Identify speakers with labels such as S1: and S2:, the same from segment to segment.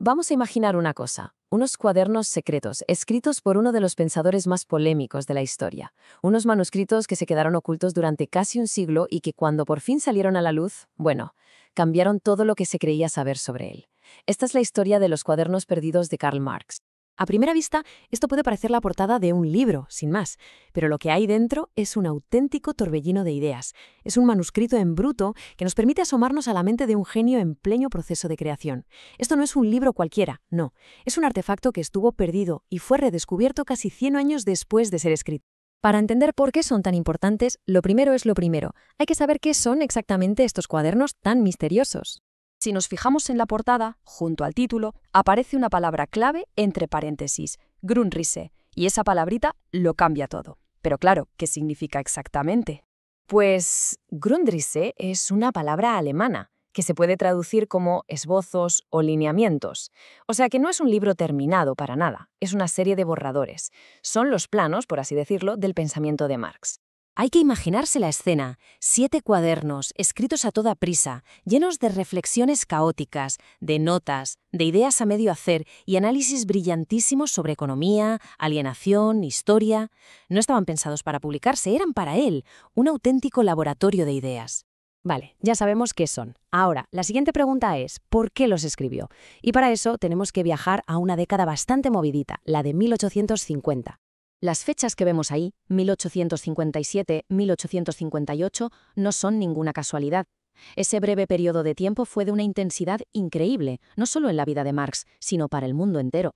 S1: Vamos a imaginar una cosa, unos cuadernos secretos, escritos por uno de los pensadores más polémicos de la historia. Unos manuscritos que se quedaron ocultos durante casi un siglo y que cuando por fin salieron a la luz, bueno, cambiaron todo lo que se creía saber sobre él. Esta es la historia de los cuadernos perdidos de Karl Marx.
S2: A primera vista, esto puede parecer la portada de un libro, sin más, pero lo que hay dentro es un auténtico torbellino de ideas. Es un manuscrito en bruto que nos permite asomarnos a la mente de un genio en pleno proceso de creación. Esto no es un libro cualquiera, no. Es un artefacto que estuvo perdido y fue redescubierto casi 100 años después de ser escrito. Para entender por qué son tan importantes, lo primero es lo primero. Hay que saber qué son exactamente estos cuadernos tan misteriosos. Si nos fijamos en la portada, junto al título, aparece una palabra clave entre paréntesis, Grundrisse, y esa palabrita lo cambia todo. Pero claro, ¿qué significa exactamente?
S1: Pues Grundrisse es una palabra alemana que se puede traducir como esbozos o lineamientos. O sea que no es un libro terminado para nada, es una serie de borradores. Son los planos, por así decirlo, del pensamiento de Marx.
S2: Hay que imaginarse la escena, 7 cuadernos escritos a toda prisa, llenos de reflexiones caóticas, de notas, de ideas a medio hacer y análisis brillantísimos sobre economía, alienación, historia. No estaban pensados para publicarse, eran para él, un auténtico laboratorio de ideas. Vale, ya sabemos qué son. Ahora, la siguiente pregunta es, ¿por qué los escribió? Y para eso tenemos que viajar a una década bastante movidita, la de 1850. Las fechas que vemos ahí, 1857, 1858, no son ninguna casualidad. Ese breve periodo de tiempo fue de una intensidad increíble, no solo en la vida de Marx, sino para el mundo entero.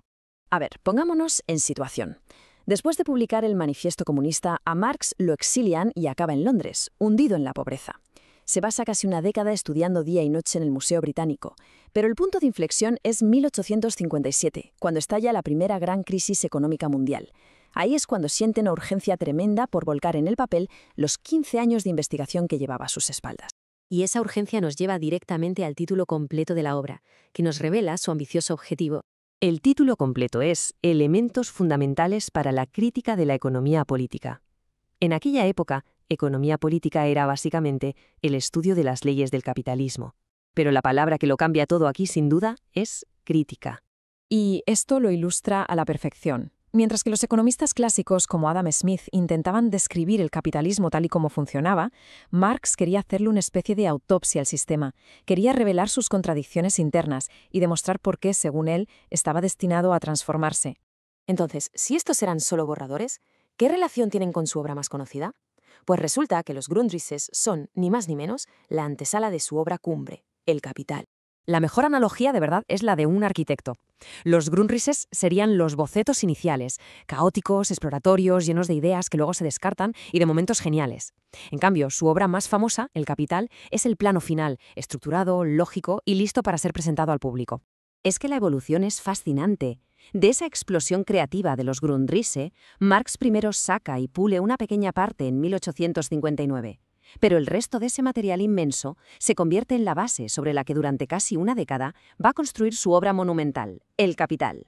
S2: A ver, pongámonos en situación. Después de publicar el Manifiesto Comunista, a Marx lo exilian y acaba en Londres, hundido en la pobreza. Se pasa casi una década estudiando día y noche en el Museo Británico, pero el punto de inflexión es 1857, cuando estalla la primera gran crisis económica mundial. Ahí es cuando siente una urgencia tremenda por volcar en el papel los 15 años de investigación que llevaba a sus espaldas.
S3: Y esa urgencia nos lleva directamente al título completo de la obra, que nos revela su ambicioso objetivo.
S2: El título completo es Elementos fundamentales para la crítica de la economía política. En aquella época, economía política era básicamente el estudio de las leyes del capitalismo. Pero la palabra que lo cambia todo aquí, sin duda, es crítica.
S4: Y esto lo ilustra a la perfección. Mientras que los economistas clásicos como Adam Smith intentaban describir el capitalismo tal y como funcionaba, Marx quería hacerle una especie de autopsia al sistema, quería revelar sus contradicciones internas y demostrar por qué, según él, estaba destinado a transformarse.
S2: Entonces, si estos eran solo borradores, ¿qué relación tienen con su obra más conocida? Pues resulta que los Grundrisses son, ni más ni menos, la antesala de su obra cumbre, El Capital. La mejor analogía, de verdad, es la de un arquitecto. Los Grundrisses serían los bocetos iniciales, caóticos, exploratorios, llenos de ideas que luego se descartan y de momentos geniales. En cambio, su obra más famosa, El Capital, es el plano final, estructurado, lógico y listo para ser presentado al público. Es que la evolución es fascinante. De esa explosión creativa de los Grundrisse, Marx primero saca y pule una pequeña parte en 1859. Pero el resto de ese material inmenso se convierte en la base sobre la que durante casi una década va a construir su obra monumental, El Capital.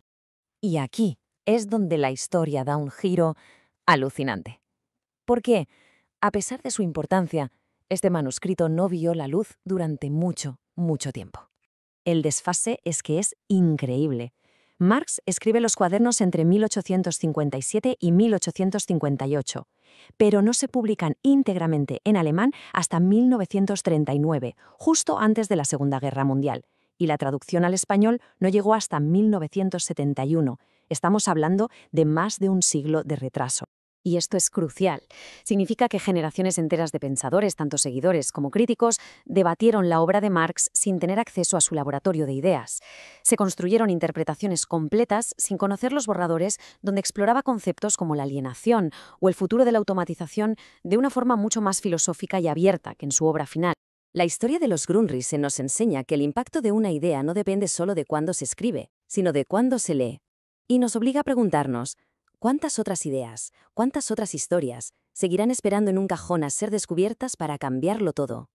S1: Y aquí es donde la historia da un giro alucinante. Porque, a pesar de su importancia, este manuscrito no vio la luz durante mucho, mucho tiempo. El desfase es que es increíble. Marx escribe los cuadernos entre 1857 y 1858, pero no se publican íntegramente en alemán hasta 1939, justo antes de la Segunda Guerra Mundial, y la traducción al español no llegó hasta 1971. Estamos hablando de más de un siglo de retraso.
S3: Y esto es crucial. Significa que generaciones enteras de pensadores, tanto seguidores como críticos, debatieron la obra de Marx sin tener acceso a su laboratorio de ideas. Se construyeron interpretaciones completas sin conocer los borradores, donde exploraba conceptos como la alienación o el futuro de la automatización de una forma mucho más filosófica y abierta que en su obra final.
S1: La historia de los Grundrisse nos enseña que el impacto de una idea no depende solo de cuándo se escribe, sino de cuándo se lee. Y nos obliga a preguntarnos, ¿cuántas otras ideas, cuántas otras historias seguirán esperando en un cajón a ser descubiertas para cambiarlo todo?